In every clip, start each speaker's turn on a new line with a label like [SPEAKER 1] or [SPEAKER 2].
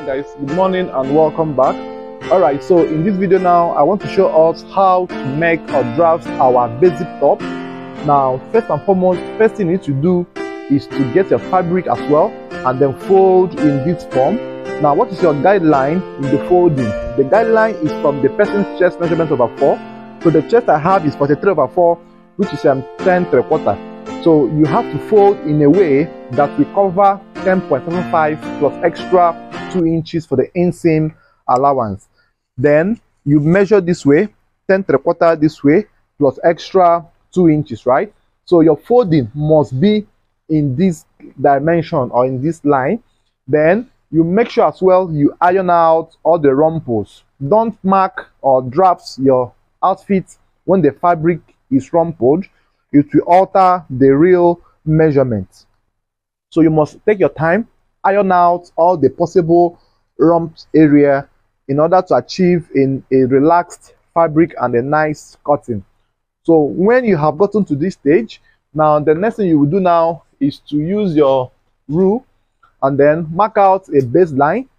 [SPEAKER 1] Guys, good morning and welcome back. Alright, so in this video now I want to show us how to make or draft our basic top. Now first and foremost, first thing you need to do is to get your fabric as well and then fold in this form. Now what is your guideline in the folding? The guideline is from the person's chest measurement over 4. So the chest I have is 43 over 4, which is 10 3/4. So you have to fold in a way that will cover 10.75 plus extra 2 inches for the inseam allowance. Then you measure this way, 10 3/4 this way, plus extra 2 inches, right? So your folding must be in this dimension or in this line. Then you make sure as well you iron out all the rumples. Don't mark or draft your outfit when the fabric is rumpled. It will alter the real measurement. So you must take your time, iron out all the possible rumps area in order to achieve in a relaxed fabric and a nice cutting. So when you have gotten to this stage, now the next thing you will do now is to use your rule and then mark out a baseline.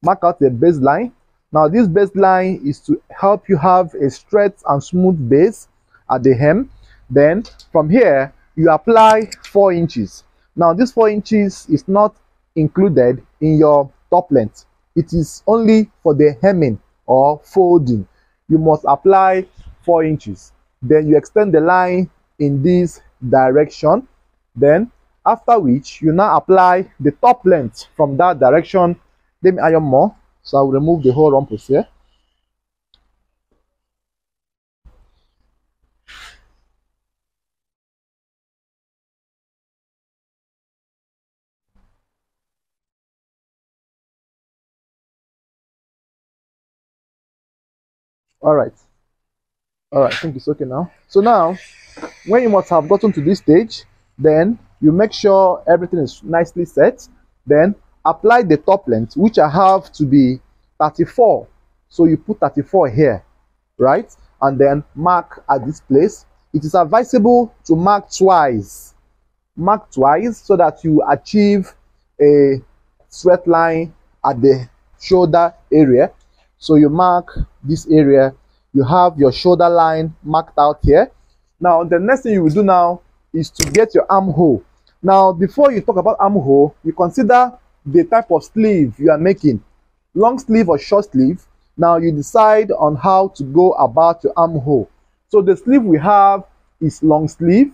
[SPEAKER 1] Mark out a baseline. Now this baseline is to help you have a straight and smooth base at the hem. Then from here you apply 4 inches. Now this 4 inches is not included in your top length. It is only for the hemming or folding. You must apply 4 inches. Then you extend the line in this direction. Then after which you now apply the top length from that direction. Let me iron more. So I will remove the whole rumples here. All right, I think it's okay now. So now when you must have gotten to this stage, then you make sure everything is nicely set. Then apply the top length, which I have to be 34. So you put 34 here, right? And then mark at this place. It is advisable to mark twice. Mark twice so that you achieve a straight line at the shoulder area. So you mark this area, you have your shoulder line marked out here. Now the next thing you will do now is to get your armhole. Now before you talk about armhole, you consider the type of sleeve you are making, long sleeve or short sleeve. Now you decide on how to go about your armhole. So the sleeve we have is long sleeve,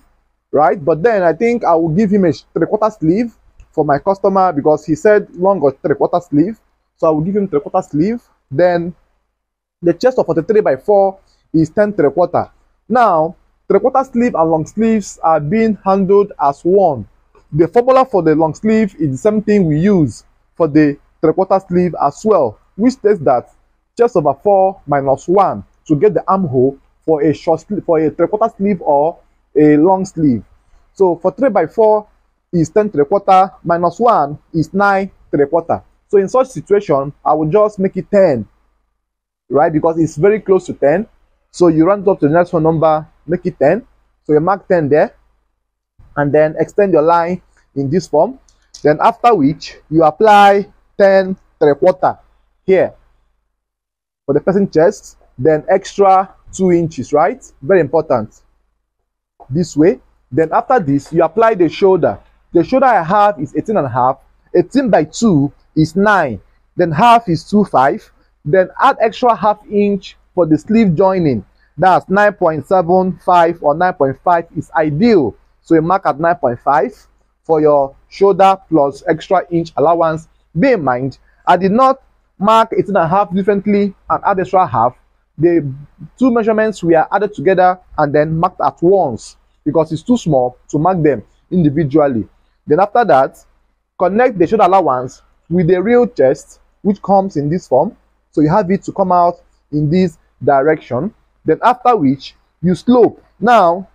[SPEAKER 1] right? But then I think I will give him a 3/4 sleeve for my customer because he said long or 3/4 sleeve. So I will give him 3/4 sleeve. Then the chest of 43 by 4 is 10 3/4. Now 3/4 sleeve and long sleeves are being handled as one. The formula for the long sleeve is the same thing we use for the 3/4 sleeve as well, which states that chest over 4 minus 1 to get the armhole for a short sleeve, for a 3/4 sleeve or a long sleeve. So for 3 by 4 is 10 3/4 minus 1 is 9 3/4. So in such situation, I will just make it 10, right? Because it's very close to 10. So you round up to the next one number, make it 10. So you mark 10 there, and then extend your line in this form. Then after which you apply 10 3/4 here for the person chest. Then extra 2 inches, right? Very important. This way. Then after this, you apply the shoulder. The shoulder I have is 18.5. 18 by 2 is 9. Then half is 2.5. Then add extra half inch for the sleeve joining. That's 9.75 or 9.5 is ideal. So you mark at 9.5 for your shoulder plus extra inch allowance. Bear in mind, I did not mark 18.5 differently and add extra half. The two measurements were added together and then marked at once because it's too small to mark them individually. Then after that, connect the shoulder allowance with the real chest, which comes in this form. So you have it to come out in this direction. Then after which you slope. Now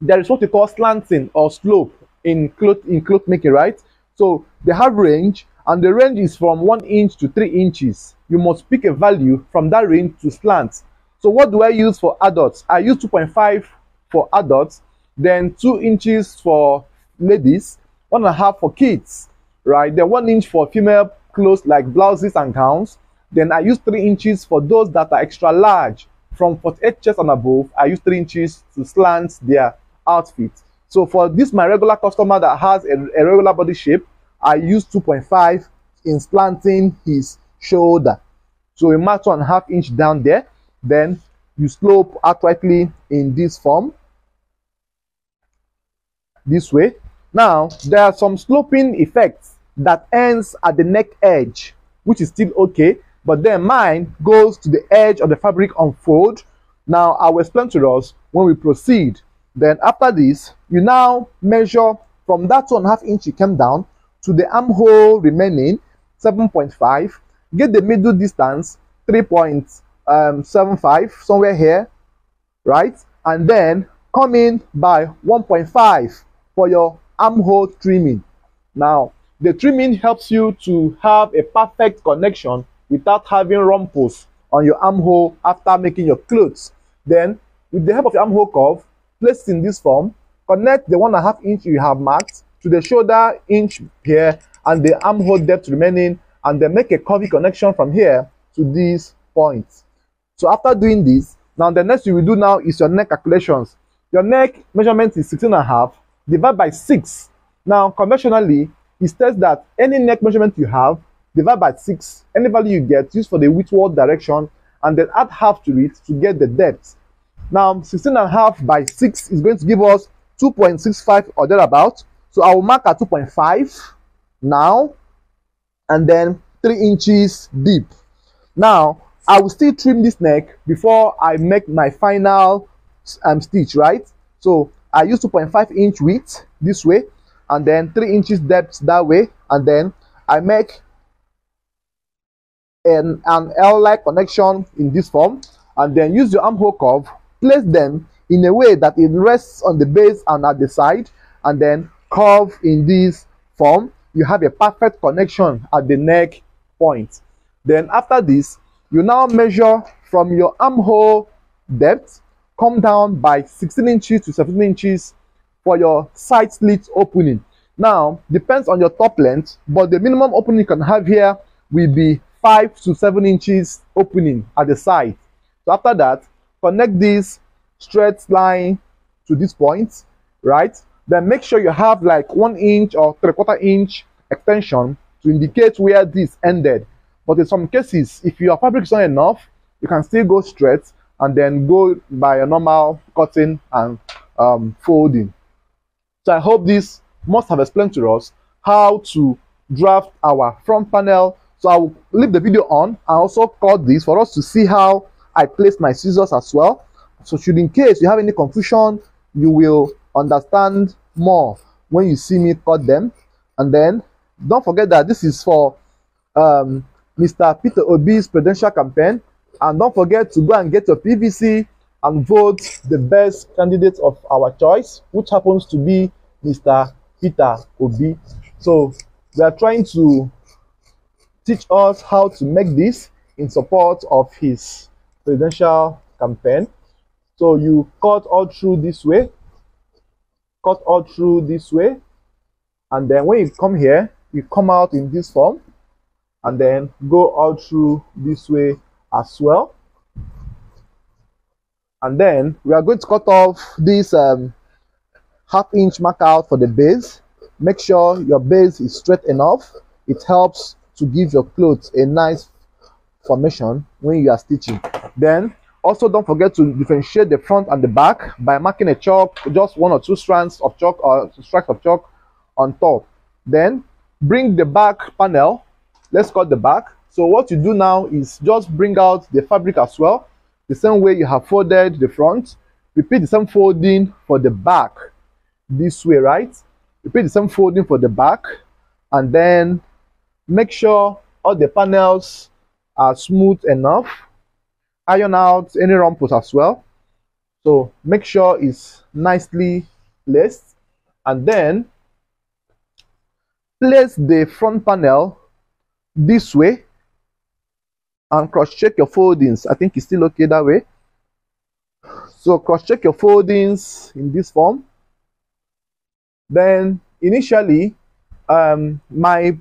[SPEAKER 1] there is what we call slanting or slope in cloth making, right? So they have range, and the range is from 1 inch to 3 inches. You must pick a value from that range to slant. So what do I use for adults? I use 2.5 for adults, then 2 inches for ladies, 1.5 for kids, right? Then 1 inch for female clothes like blouses and gowns, then I use 3 inches. For those that are extra large, from 48 chest and above, I use 3 inches to slant their outfit. So for this my regular customer that has a regular body shape, I use 2.5 in slanting his shoulder. So you mark 1.5 inch down there, then you slope outrightly in this form, this way. Now there are some sloping effects that ends at the neck edge, which is still okay, but then mine goes to the edge of the fabric unfold. Now I will explain to us when we proceed. Then after this, you now measure from that 2.5 inch you came down to the armhole remaining 7.5. Get the middle distance 3.75, somewhere here, right? And then come in by 1.5 for your armhole trimming. Now the trimming helps you to have a perfect connection without having rumples on your armhole after making your clothes. Then with the help of your armhole curve, place it in this form, connect the 1.5 inch you have marked to the shoulder inch here and the armhole depth remaining, and then make a curvy connection from here to these points. So after doing this, now the next you will do now is your neck calculations. Your neck measurement is 16.5 divided by 6. Now conventionally, it says that any neck measurement you have, divide by 6, any value you get, use for the widthward direction, and then add half to it to get the depth. Now 16.5 by 6 is going to give us 2.65 or thereabout. So I will mark at 2.5 now, and then 3 inches deep. Now I will still trim this neck before I make my final stitch, right? So I use 2.5 inch width this way, and then 3 inches depth that way, and then I make an L-like connection in this form, and then use your armhole curve, place them in a way that it rests on the base and at the side, and then curve in this form. You have a perfect connection at the neck point. Then after this, you now measure from your armhole depth, come down by 16 inches to 17 inches for your side slit opening. Now depends on your top length, but the minimum opening you can have here will be 5 to 7 inches opening at the side. So after that, connect this straight line to this point, right? Then make sure you have like 1 inch or 3/4 inch extension to indicate where this ended. But in some cases, if your fabric is not enough, you can still go straight and then go by a normal cutting and folding. So I hope this must have explained to us how to draft our front panel. So I will leave the video on and also cut this for us to see how I place my scissors as well. So should in case you have any confusion, you will understand more when you see me cut them. And then don't forget that this is for Mr. Peter OBI's Presidential campaign. And don't forget to go and get your PVC and vote the best candidate of our choice, which happens to be Mr. Peter OBI. So we are trying to teach us how to make this in support of his presidential campaign. So you cut all through this way, cut all through this way, and then when you come here, you come out in this form, and then go all through this way as well. And then we are going to cut off this ½ inch mark out for the base. Make sure your base is straight enough. It helps to give your clothes a nice formation when you are stitching. Then also don't forget to differentiate the front and the back by marking a chalk, just 1 or 2 strands of chalk or stripes of chalk on top. Then bring the back panel. Let's cut the back. So what you do now is just bring out the fabric as well, the same way you have folded the front. Repeat the same folding for the back this way, right? Repeat the same folding for the back, and then make sure all the panels are smooth enough. Iron out any rumples as well. So make sure it's nicely placed, and then place the front panel this way and cross-check your foldings. I think it's still okay that way. So cross-check your foldings in this form. Then initially my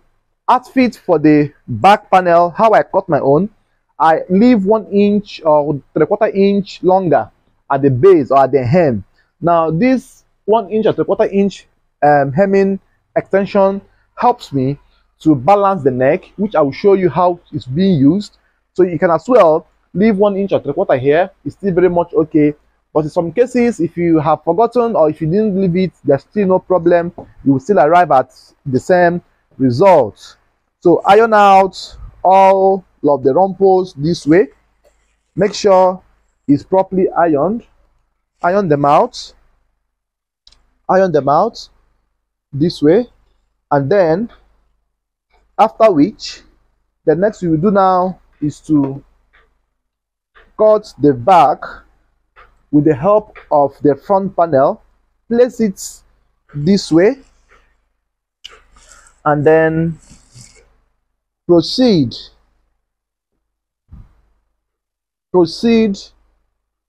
[SPEAKER 1] outfit for the back panel, how I cut my own, I leave 1 inch or 3/4 inch longer at the base or at the hem. Now this 1 inch or 3/4 inch hemming extension helps me to balance the neck, which I will show you how it's being used. So you can as well leave 1 inch or 3/4 here. It's still very much okay. But in some cases, if you have forgotten or if you didn't leave it, there's still no problem. You will still arrive at the same result. So iron out all of the rumples this way. Make sure it's properly ironed. Iron them out. Iron them out this way. And then, after which, the next we will do now is to cut the back with the help of the front panel. Place it this way and then proceed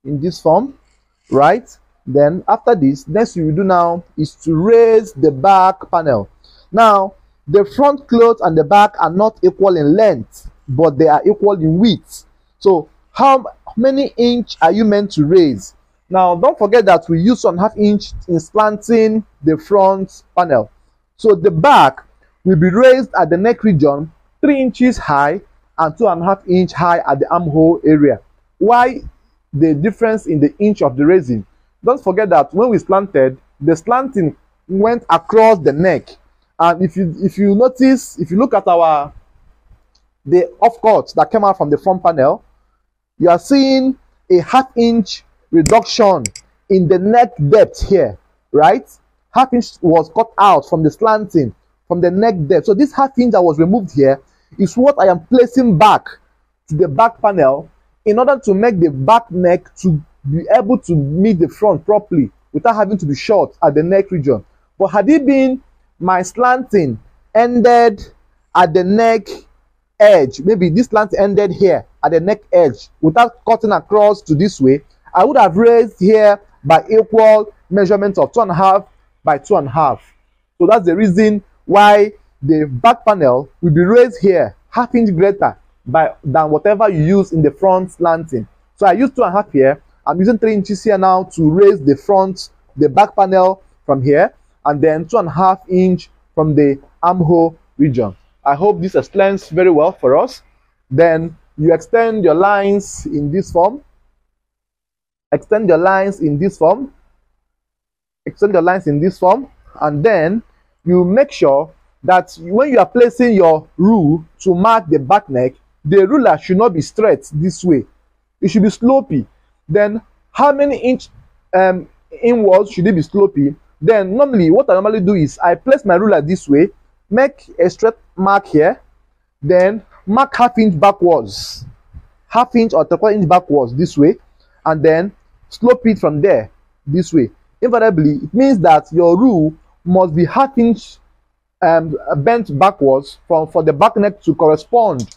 [SPEAKER 1] in this form, right? Then after this, next we will do now is to raise the back panel. Now the front cloth and the back are not equal in length, but they are equal in width. So how many inch are you meant to raise? Now don't forget that we use 1/2 inch in slanting the front panel. So the back will be raised at the neck region 3 inches high and 2.5 inch high at the armhole area. Why the difference in the inch of the raising? Don't forget that when we slanted, the slanting went across the neck. And if you notice, if you look at the offcut that came out from the front panel, you are seeing a 1/2 inch reduction in the neck depth here, right? 1/2 inch was cut out from the slanting, from the neck depth. So this 1/2 inch that was removed here is what I am placing back to the back panel in order to make the back neck to be able to meet the front properly without having to be short at the neck region. But had it been my slanting ended at the neck edge, maybe this slant ended here at the neck edge without cutting across to this way, I would have raised here by equal measurement of 2.5 by 2.5. So that's the reason why the back panel will be raised here 1/2 inch greater than whatever you use in the front slanting. So I use 2.5 here. I'm using 3 inches here now to raise the back panel from here, and then 2.5 inch from the armhole region. I hope this explains very well for us. Then you extend your lines in this form. Extend your lines in this form. Extend your lines in this form, and then you make sure that when you are placing your rule to mark the back neck, the ruler should not be straight this way. It should be slopey. Then how many inch inwards should it be slopey? Then normally what I normally do is I place my ruler this way, make a straight mark here, then mark 1/2 inch backwards, 1/2 inch or 3/4 inch backwards this way, and then slope it from there this way. Invariably, it means that your rule must be 1/2 inch bent backwards for the back neck to correspond,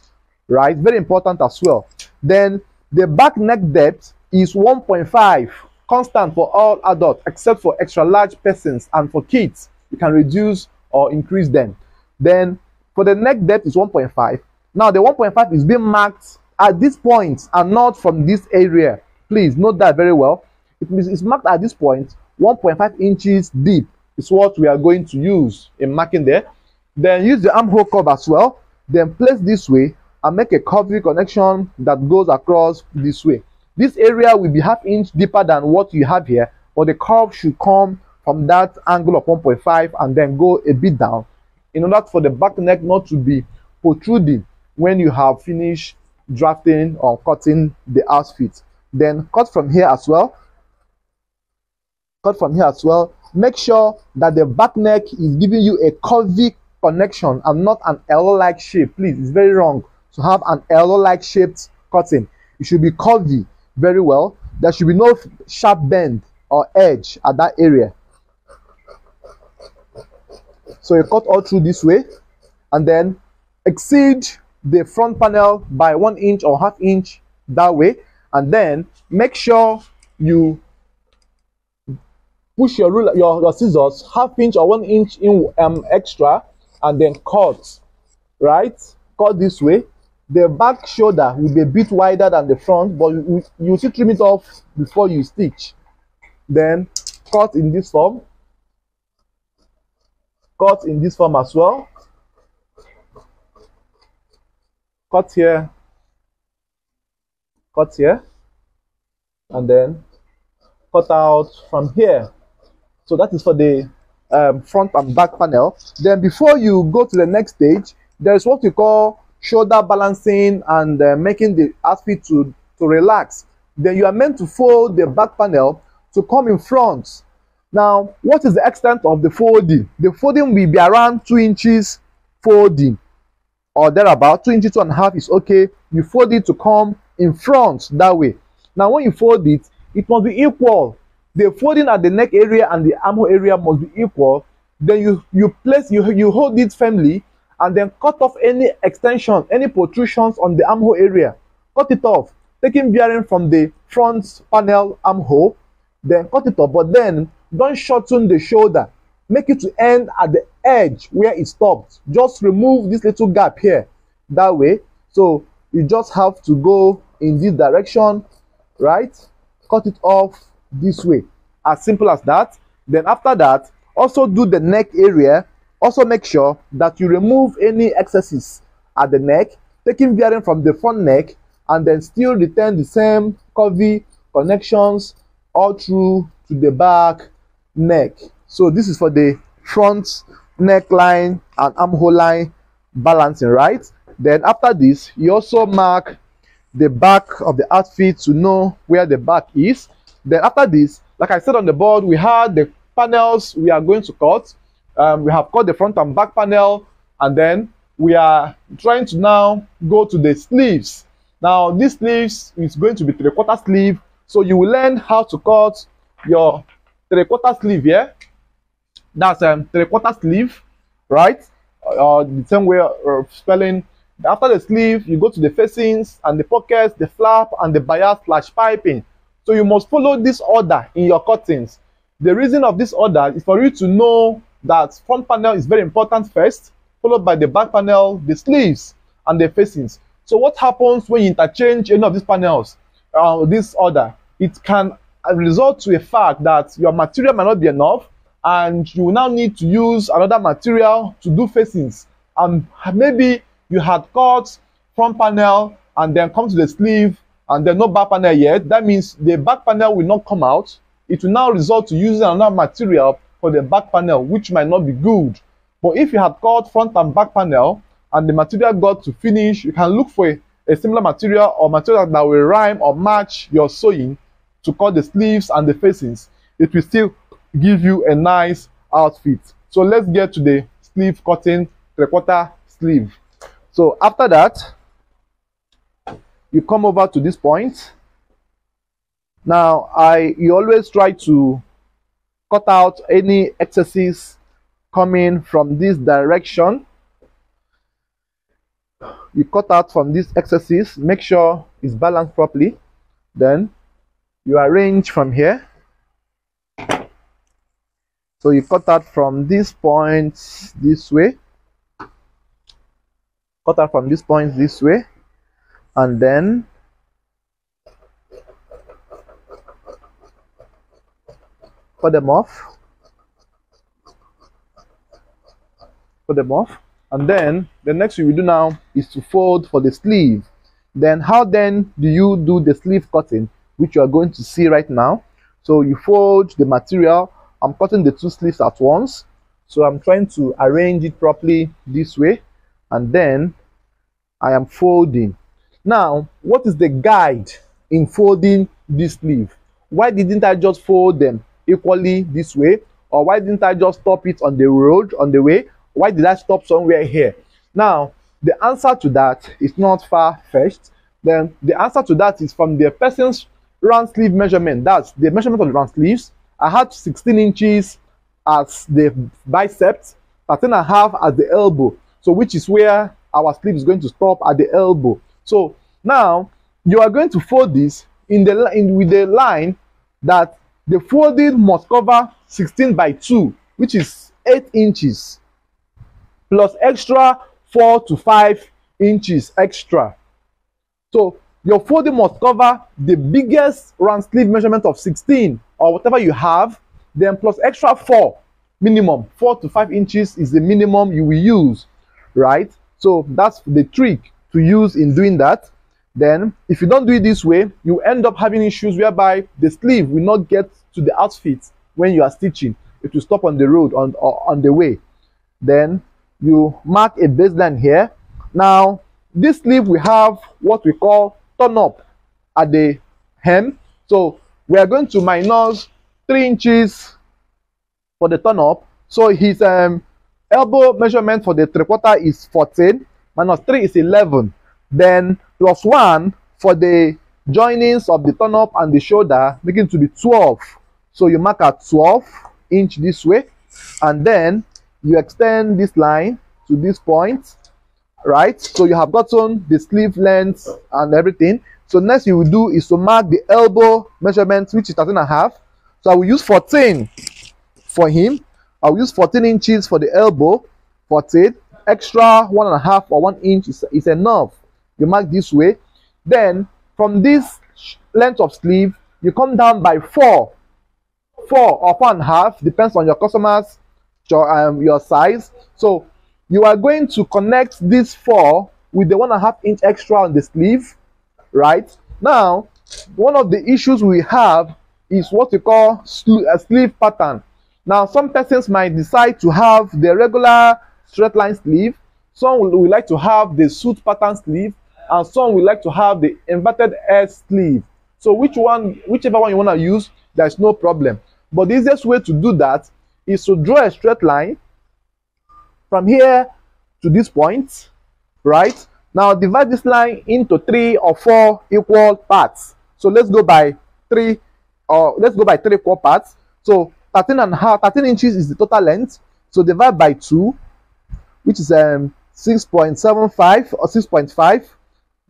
[SPEAKER 1] right? Very important as well. Then the back neck depth is 1.5, constant for all adults except for extra large persons, and for kids you can reduce or increase them. Then for the neck depth is 1.5. Now the 1.5 is being marked at this point and not from this area. Please note that very well. It's marked at this point. 1.5 inches deep is what we are going to use in marking there. Then use the armhole curve as well. Then place this way and make a curvy connection that goes across this way. This area will be 1/2 inch deeper than what you have here, but the curve should come from that angle of 1.5 and then go a bit down in order for the back neck not to be protruding when you have finished drafting or cutting the outfit. Then cut from here as well. Cut from here as well. Make sure that the back neck is giving you a curvy connection and not an L-like shape. Please, it's very wrong to have an L-like shaped cutting. It should be curvy very well. There should be no sharp bend or edge at that area. So you cut all through this way and then exceed the front panel by 1 inch or 1/2 inch that way, and then make sure you push your ruler, your scissors 1/2 inch or 1 inch in extra, and then cut right? Cut this way. The back shoulder will be a bit wider than the front, but you still trim it off before you stitch. Then cut in this form. Cut in this form as well. Cut here. Cut here. And then cut out from here. So that is for the front and back panel. Then before you go to the next stage, there is what we call shoulder balancing and making the outfit to relax. Then you are meant to fold the back panel to come in front. Now, what is the extent of the folding? The folding will be around 2 inches folding or thereabout. 2 inches, 2.5 is okay. You fold it to come in front that way. Now, when you fold it, it must be equal. The folding at the neck area and the armhole area must be equal. Then you hold it firmly and then cut off any extension, any protrusions on the armhole area. Cut it off, taking bearing from the front panel armhole, then cut it off, but then don't shorten the shoulder. Make it to end at the edge where it stopped. Just remove this little gap here, that way. So you just have to go in this direction, right? Cut it off this way, as simple as that. Then after that, also do the neck area. Also make sure that you remove any excesses at the neck, taking bearing from the front neck, and then still retain the same curvy connections all through to the back neck. So this is for the front neckline and armhole line balancing, right? Then after this, you also mark the back of the outfit to know where the back is. Then after this, like I said on the board, we had the panels we are going to cut. We have cut the front and back panel, and then we are trying to now go to the sleeves. Now this sleeves is going to be 3/4 sleeve, so you will learn how to cut your 3/4 sleeve here. That's 3/4 sleeve, right? The same way of spelling. After the sleeve, you go to the facings and the pockets, the flap, and the bias/piping. So you must follow this order in your cuttings. The reason of this order is for you to know that front panel is very important first, followed by the back panel, the sleeves, and the facings. So what happens when you interchange any of these panels, this order? It can result to a fact that your material might not be enough, and you will now need to use another material to do facings. And maybe you had cut front panel and then come to the sleeve and then no back panel yet. That means the back panel will not come out. It will now result to using another material for the back panel, which might not be good. But if you had cut front and back panel and the material got to finish, you can look for a similar material or material that will rhyme or match your sewing to cut the sleeves and the facings. It will still give you a nice outfit. So let's get to the sleeve cutting, 3/4 sleeve. So after that, you come over to this point. Now you always try to cut out any excesses coming from this direction. You cut out from these excesses, make sure it's balanced properly. Then you arrange from here. So you cut out from this point this way. Cut out from this point this way. And then cut them off. Put them off. And then the next thing we do now is to fold for the sleeve. Then how then do you do the sleeve cutting, which you are going to see right now? So you fold the material. I'm cutting the two sleeves at once, so I'm trying to arrange it properly this way, and then I am folding. Now, what is the guide in folding this sleeve? Why didn't I just fold them equally this way? Or why didn't I just stop it on the road, on the way? Why did I stop somewhere here? Now, the answer to that is not far-fetched. Then the answer to that is from the person's round sleeve measurement. That's the measurement of the round sleeves. I had 16 inches as the biceps, 13.5 as the elbow. So which is where our sleeve is going to stop, at the elbow. So now you are going to fold this with the line that the folding must cover 16 by 2, which is 8 inches, plus extra 4 to 5 inches extra. So your folding must cover the biggest round sleeve measurement of 16 or whatever you have, then plus extra 4 minimum. 4 to 5 inches is the minimum you will use, right? So that's the trick to use in doing that. Then if you don't do it this way, you end up having issues whereby the sleeve will not get to the outfit when you are stitching. It will stop on the road, on the way. Then you mark a baseline here. Now this sleeve we have what we call turn up at the hem. So we are going to minus 3 inches for the turn up. So his elbow measurement for the 3/4 is 14, minus 3 is 11, then plus 1 for the joinings of the turn up and the shoulder, making it to be 12. So you mark at 12 inch this way, and then you extend this line to this point, right? So you have gotten the sleeve length and everything. So next you will do is to mark the elbow measurement, which is 13.5. So I will use 14 for him. I will use 14 inches for the elbow. 14 extra 1.5 or 1 inch is enough. You mark this way. Then from this length of sleeve, you come down by 4 or 4.5, depends on your customer's your size. So you are going to connect this 4 with the 1.5 inch extra on the sleeve, right? Now one of the issues we have is what we call a sleeve pattern. Now some persons might decide to have the regular straight line sleeve, some will like to have the suit pattern sleeve, and some will like to have the inverted S sleeve. So whichever one you want to use, there's no problem. But the easiest way to do that is to draw a straight line from here to this point, right? Now divide this line into 3 or 4 equal parts. So let's go by 3, or let's go by 3 equal parts. So 13 inches is the total length. So divide by 2, which is 6.75 or 6.5.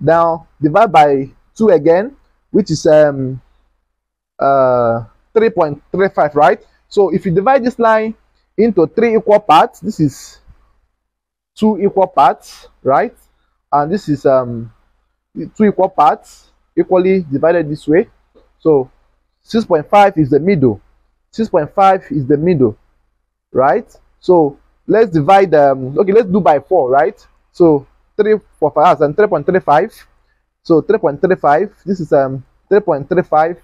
[SPEAKER 1] Now divide by 2 again, which is 3.35, right? So if you divide this line into 3 equal parts, this is 2 equal parts, right? And this is 2 equal parts equally divided this way. So 6.5 is the middle. 6.5 is the middle, right? So let's divide okay, let's do by 4, right? So 3 for 5 and 3.35. So 3.35, this is 3.35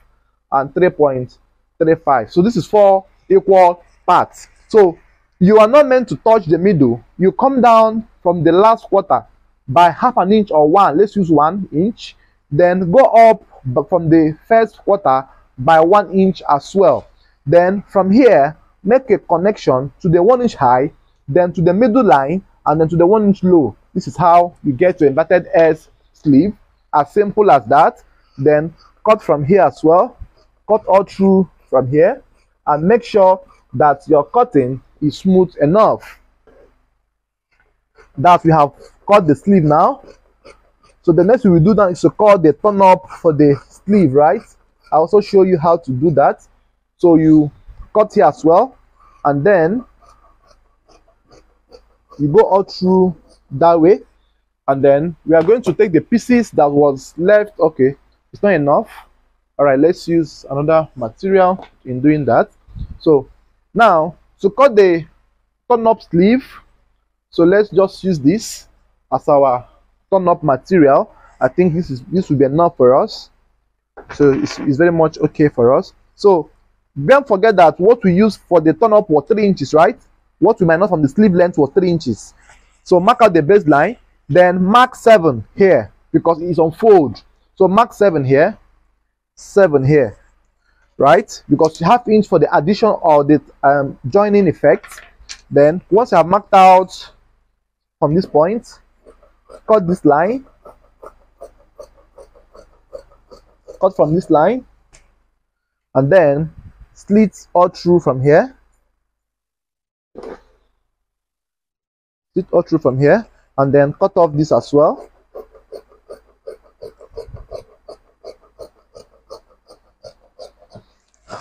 [SPEAKER 1] and 3.35. So this is 4 equal parts. So you are not meant to touch the middle. You come down from the last quarter by 1/2 inch or 1, let's use 1 inch, then go up from the first quarter by 1 inch as well. Then from here make a connection to the 1 inch high, then to the middle line, and then to the 1 inch low. This is how you get to inverted S sleeve, as simple as that. Then cut from here as well, cut all through from here, and make sure that your cutting is smooth enough. That we have cut the sleeve now. So the next we will do now is to cut the turn up for the sleeve, right? I'll also show you how to do that. So you cut here as well, and then you go all through that way, and then we are going to take the pieces that was left. Okay, it's not enough. All right, let's use another material in doing that. So now to cut the turn up sleeve, so let's just use this as our turn up material. I think this will be enough for us. So it's very much okay for us. So don't forget that what we used for the turn up was 3 inches, right? What we minus from the sleeve length was 3 inches. So mark out the baseline, then mark 7 here because it's on fold. So mark 7 here, 7 here, right? Because you have inch for the addition or the joining effect. Then once you have marked out from this point, cut this line, cut from this line, and then slit all through from here, slit all through from here, and then cut off this as well.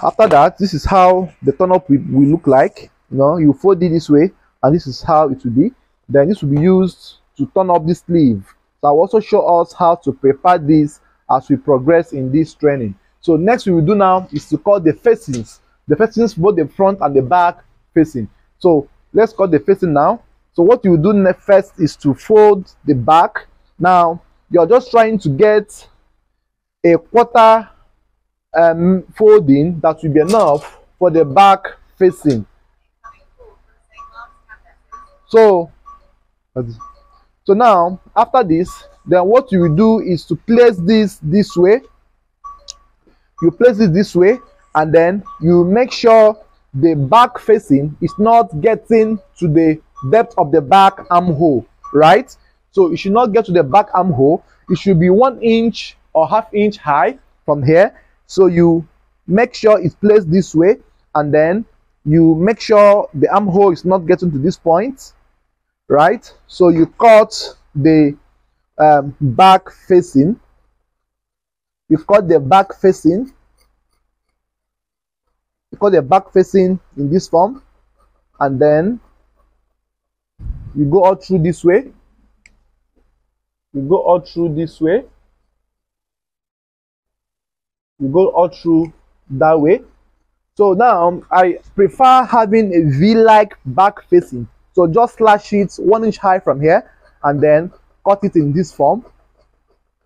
[SPEAKER 1] After that, this is how the turn up will look like. You know, you fold it this way, and this is how it will be. Then this will be used to turn up the sleeve. So I'll also show us how to prepare this as we progress in this training. So next we will do now is to cut the facings. The facings, both the front and the back facing. So let's cut the facing now. So what you will do first is to fold the back. Now you're just trying to get a quarter folding that will be enough for the back facing. So now after this, then what you will do is to place this way. You place it this way, and then you make sure the back facing is not getting to the depth of the back armhole, right? So it should not get to the back armhole. It should be 1 inch or ½ inch high from here. So you make sure it's placed this way, and then you make sure the armhole is not getting to this point, right? So you cut the back facing. You cut the back facing. You cut the back facing in this form, and then you go all through this way. You go all through this way. You go all through that way. So now I prefer having a V-like back facing. So just slash it 1 inch high from here, and then cut it in this form,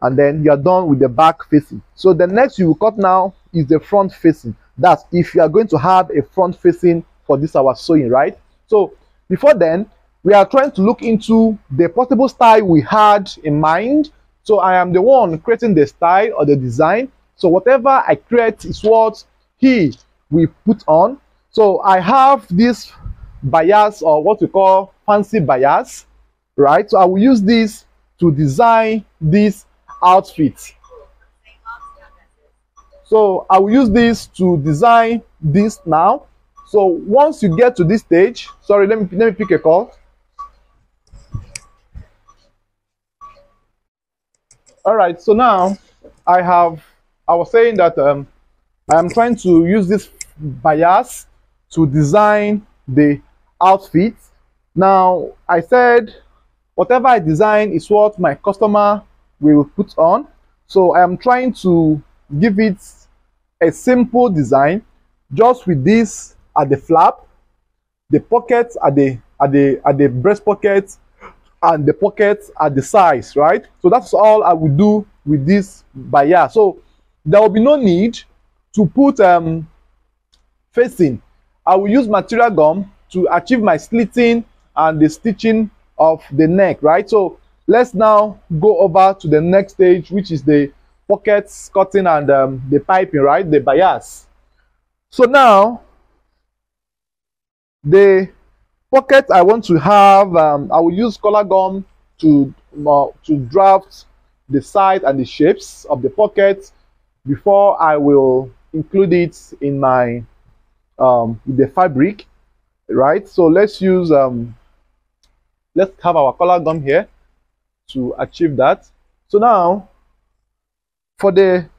[SPEAKER 1] and then you're done with the back facing. So the next you will cut now is the front facing. That's if you are going to have a front facing for this our sewing, right? So before then, we are trying to look into the possible style we had in mind. So I am the one creating the style or the design. So whatever I create is what he will put on. So I have this bias, or what we call fancy bias, right? So I will use this to design this outfit. So I will use this to design this now. So once you get to this stage, sorry, let me pick a call. All right, so now I was saying that I am trying to use this bias to design the outfit. Now I said whatever I design is what my customer will put on. So I am trying to give it a simple design, just with this at the flap, the pockets at the breast pocket, and the pockets at the sides, right? So that's all I will do with this bias. So there will be no need to put facing. I will use material gum to achieve my slitting and the stitching of the neck, right? So let's now go over to the next stage, which is the pockets cutting and the piping, right? The bias. So now the pocket I want to have, I will use color gum to draft the size and the shapes of the pocket before I will include it in my the fabric, right? So let's use let's have our color gum here to achieve that. So now for the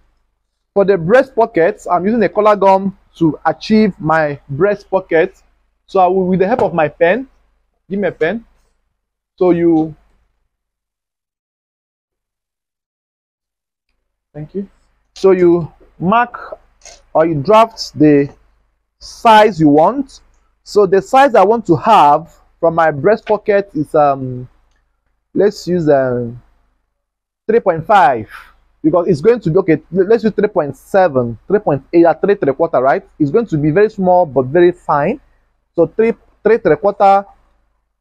[SPEAKER 1] breast pockets, I'm using a color gum to achieve my breast pocket. So I will, with the help of my pen, give me a pen. So thank you. So you mark or you draft the size you want. So the size I want to have from my breast pocket is let's use 3.5, because it's going to be okay. Let's use 3.7, 3.8 at 3¾ right? It's going to be very small but very fine. So 3¾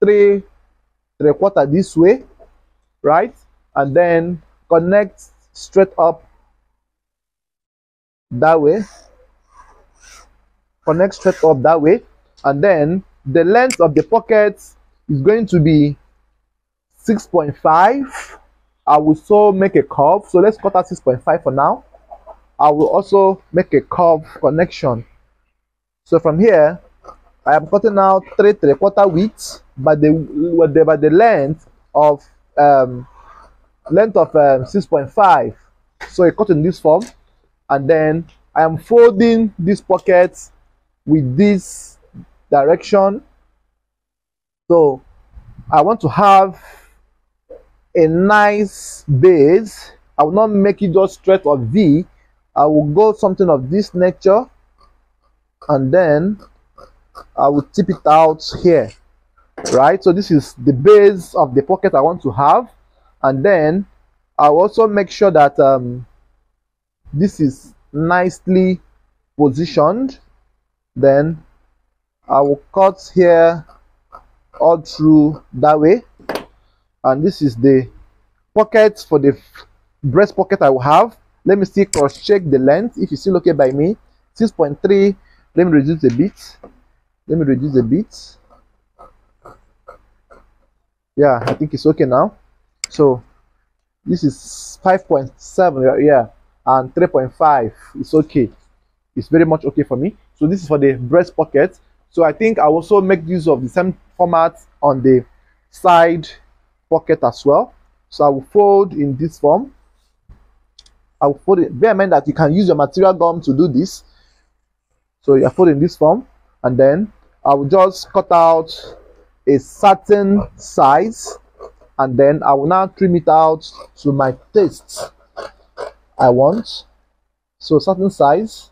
[SPEAKER 1] 3¾ this way, right? And then connect straight up that way. Connect straight up that way, and then the length of the pocket is going to be 6.5. I will so make a curve. So let's cut out 6.5 for now. I will also make a curve connection. So from here, I am cutting out 3¾ width by the length of 6.5. So I cut in this form, and then I am folding this pocket with this direction. So I want to have a nice base. I will not make it just straight or V. I will go something of this nature, and then I will tip it out here, right? So this is the base of the pocket I want to have, and then I'll also make sure that this is nicely positioned. Then I will cut here all through that way, and this is the pocket for the breast pocket I will have. Let me still cross check the length. If it's still okay by me, 6.3. Let me reduce a bit. Let me reduce a bit. Yeah, I think it's okay now. So this is 5.7, yeah, and 3.5. It's okay. It's very much okay for me. So this is for the breast pocket. So I think I also make use of the same format on the side pocket as well. So I will fold in this form. I will fold it. Bear in mind that you can use your material gum to do this. So you fold in this form, and then I will just cut out a certain size, and then I will now trim it out to my taste I want. So certain size,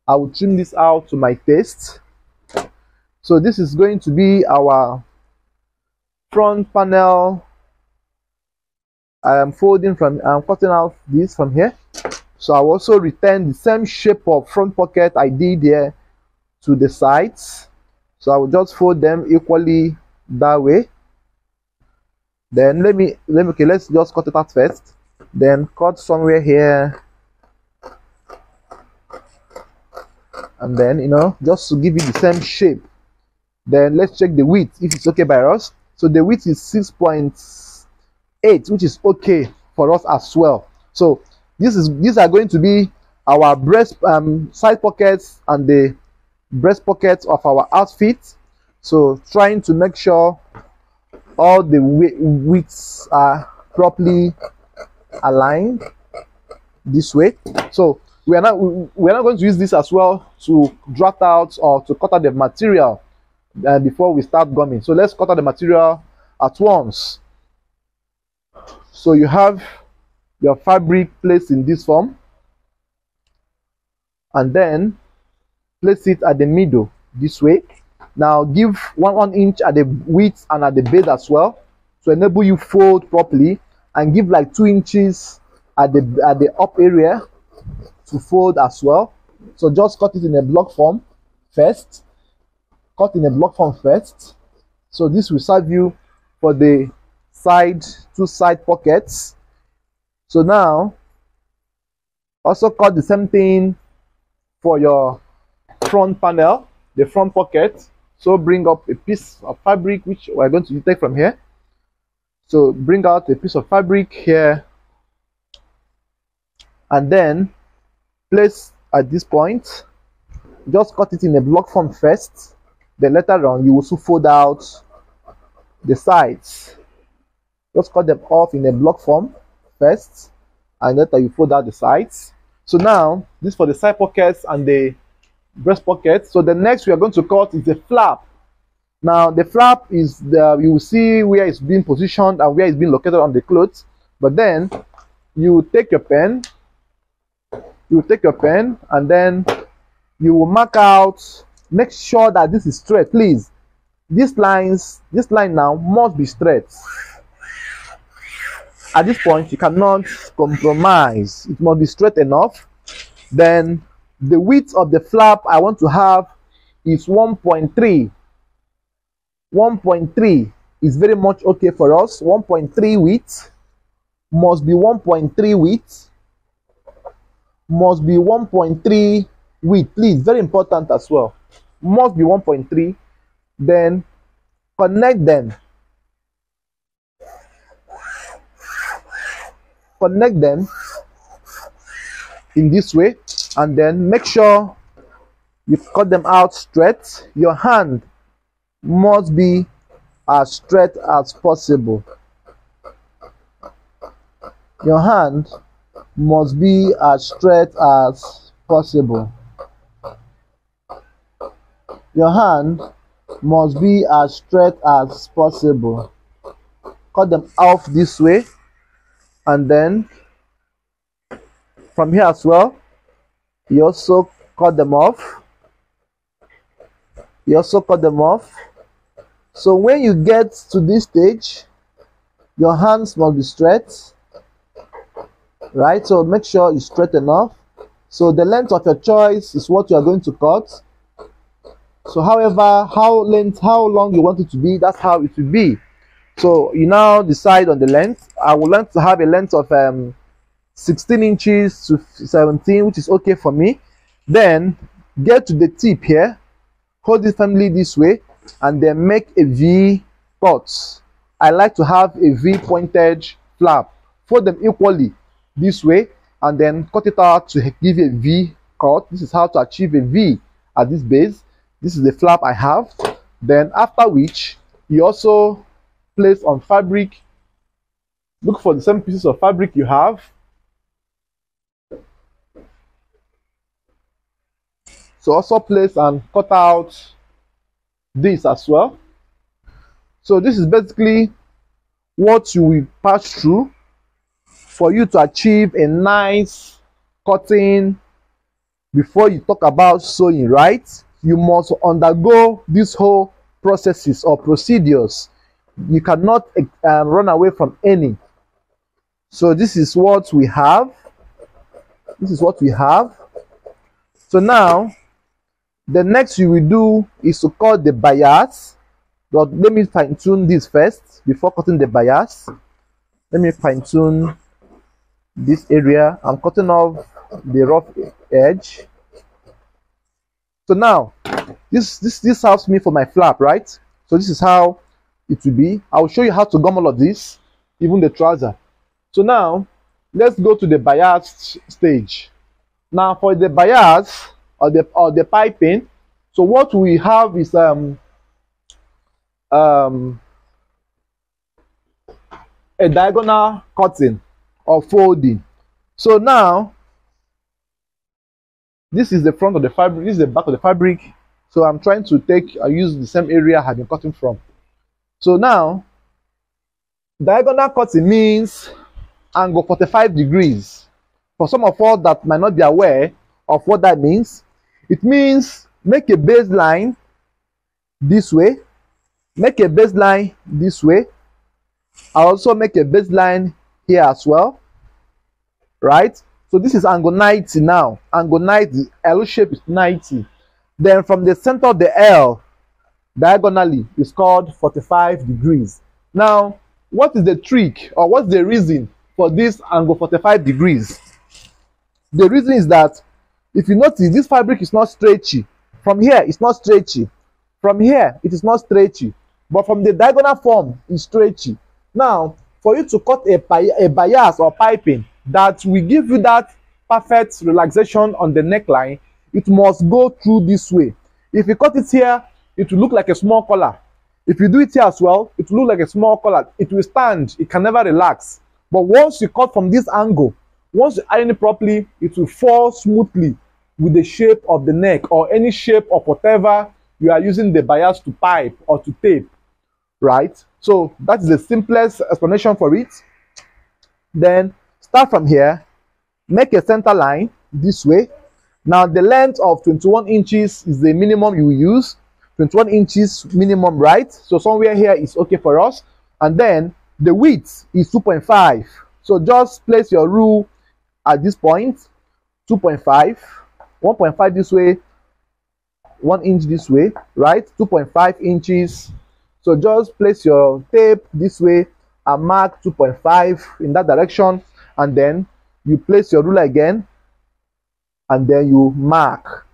[SPEAKER 1] I will trim this out to my taste. So this is going to be our front panel. I am folding from, I'm cutting out this from here. So I will also return the same shape of front pocket I did here to the sides. So I will just fold them equally that way. Then okay, let's just cut it out first. Then cut somewhere here, and then, you know, just to give it the same shape. Then let's check the width if it's okay by us. So the width is 6.8, which is okay for us as well. So these are going to be our breast side pockets and the breast pockets of our outfit. So trying to make sure all the widths are properly aligned this way. So we are not going to use this as well to draft out or to cut out the material before we start gumming. So let's cut out the material at once. So you have your fabric placed in this form, and then place it at the middle this way. Now give one inch at the width and at the base as well, to enable you fold properly, and give like 2 inches at the up area to fold as well. So just cut it in a block form first. Cut in a block form first. So this will serve you for the two side pockets. So now also cut the same thing for your front panel, the front pocket. So bring up a piece of fabric which we're going to take from here. So bring out a piece of fabric here, and then place at this point. Just cut it in a block form first, then later on you also fold out the sides. Just cut them off in a block form first, and later you fold out the sides. So now this for the side pockets and the breast pocket. So the next we are going to cut is the flap. Now the flap is you will see where it's being positioned and where it's being located on the clothes. But then you take your pen, and then you will mark out. Make sure that this is straight, please. This line now must be straight. At this point, you cannot compromise. It must be straight enough. Then the width of the flap I want to have is 1.3. 1.3 is very much okay for us. 1.3 width must be 1.3 width. Must be 1.3 width, please. Very important as well. Must be 1.3. Then connect them. Connect them in this way, and then make sure you cut them out straight. Your hand must be as straight as possible. Your hand must be as straight as possible. Your hand must be as straight as possible. Cut them off this way, and then from here as well, you also cut them off. So when you get to this stage, your hands must be straight, right? So make sure it's straight enough. So the length of your choice is what you are going to cut. So however, how long you want it to be, that's how it will be. So you now decide on the length. I would like to have a length of 16 inches to 17, which is okay for me. Then get to the tip here, hold it firmly this way, and then make a V cut. I like to have a V pointed flap. Fold them equally this way, and then cut it out to give a V cut. This is how to achieve a V at this base. This is the flap I have. Then after which, you also place on fabric. Look for the same pieces of fabric you have. So also place and cut out this as well. So this is basically what you will pass through for you to achieve a nice cutting. Before you talk about sewing, right, you must undergo these whole processes or procedures. You cannot run away from any. So this is what we have. So now the next you will do is to cut the bias. But let me fine tune this first before cutting the bias. Let me fine tune this area. I'm cutting off the rough edge. So now this helps me for my flap, right? So this is how it will be. I will show you how to gum all of this, even the trouser. So now let's go to the bias stage. Now for the bias or the piping, so what we have is a diagonal cutting or folding. So now this is the front of the fabric, this is the back of the fabric. So I'm trying to use the same area I have been cutting from. So now diagonal cutting means angle 45 degrees. For some of us that might not be aware of what that means, it means make a baseline this way, make a baseline this way. I also make a baseline here as well, right? So this is angle 90 now. Angle 90, L shape is 90. Then from the center of the L diagonally is called 45 degrees. Now, what is the trick or what's the reason for this angle 45 degrees? The reason is that if you notice, this fabric is not stretchy. From here, it's not stretchy. From here, it is not stretchy. But from the diagonal form, it's stretchy. Now, for you to cut a bias or piping that will give you that perfect relaxation on the neckline, it must go through this way. If you cut it here, it will look like a small collar. If you do it here as well, it will look like a small collar. It will stand, it can never relax. But once you cut from this angle, once you iron it properly, it will fall smoothly with the shape of the neck or any shape of whatever you are using the bias to pipe or to tape, right? So that is the simplest explanation for it. Then start from here, make a center line this way. Now the length of 21 inches is the minimum you will use. 21 inches minimum, right? So somewhere here is okay for us. And then the width is 2.5. So just place your rule at this point, 2.5, 1.5 this way, 1 inch this way, right? 2.5 inches. So just place your tape this way and mark 2.5 in that direction, and then you place your ruler again and then you mark.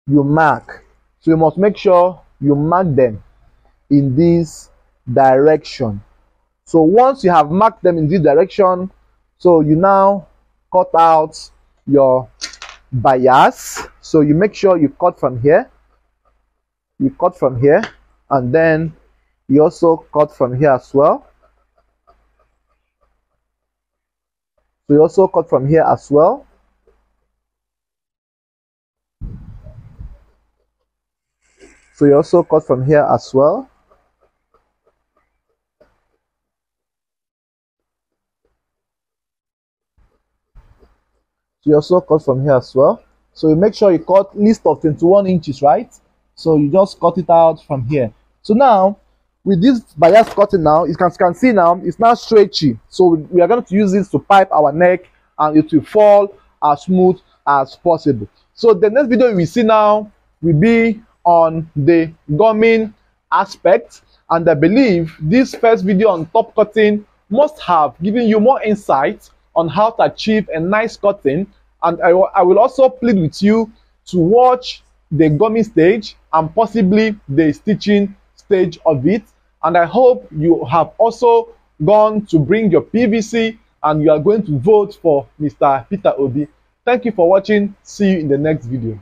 [SPEAKER 1] So you must make sure you mark them in this direction. So once you have marked them in this direction, so you now cut out your bias. So you make sure you cut from here, and then you also cut from here as well. So you also cut from here as well. So you also cut from here as well. So you also cut from here as well. So you make sure you cut least of 21 inches, right? So you just cut it out from here. So now, with this bias cutting now, you can see now, it's now stretchy. So we are going to use this to pipe our neck, and it will fall as smooth as possible. So the next video we see now will be on the gumming aspect, and I believe this first video on top cutting must have given you more insight on how to achieve a nice cutting. And I will also plead with you to watch the gumming stage and possibly the stitching stage of it. And I hope you have also gone to bring your PVC and you are going to vote for Mr. Peter Obi. Thank you for watching. See you in the next video.